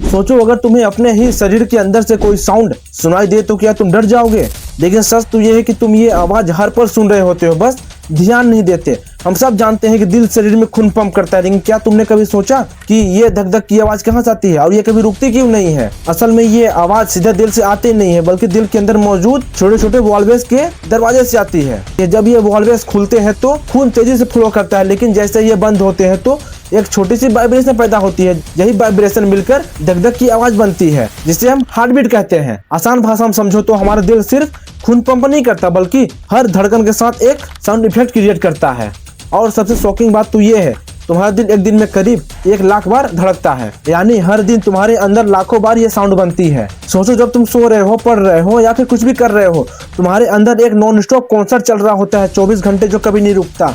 सोचो अगर तुम्हें अपने ही शरीर के अंदर से कोई साउंड सुनाई दे तो क्या तुम डर जाओगे? लेकिन सच तो ये है कि तुम ये आवाज हर पल सुन रहे होते हो, बस ध्यान नहीं देते। हम सब जानते हैं कि दिल शरीर में खून पंप करता है, लेकिन क्या तुमने कभी सोचा कि ये धक धक की आवाज कहाँ से आती है और ये कभी रुकती क्यों नहीं है? असल में ये आवाज सीधा दिल से आती नहीं है, बल्कि दिल के अंदर मौजूद छोटे छोटे वॉल्वेज के दरवाजे से आती है। जब ये वॉल्वेज खुलते हैं तो खून तेजी से फ्लो करता है, लेकिन जैसे ये बंद होते हैं तो एक छोटी सी वाइब्रेशन पैदा होती है। यही वाइब्रेशन मिलकर धक धक की आवाज बनती है, जिसे हम हार्ट बीट कहते हैं। आसान भाषा में समझो तो हमारा दिल सिर्फ खून पंप नहीं करता, बल्कि हर धड़कन के साथ एक साउंड इफेक्ट क्रिएट करता है। और सबसे शॉकिंग बात तो ये है, तुम्हारा दिल एक दिन में करीब 1 लाख बार धड़कता है, यानी हर दिन तुम्हारे अंदर लाखों बार ये साउंड बनती है। सोचो जब तुम सो रहे हो, पढ़ रहे हो या फिर कुछ भी कर रहे हो, तुम्हारे अंदर एक नॉन स्टॉप कॉन्सर्ट चल रहा होता है 24 घंटे, जो कभी नहीं रुकता।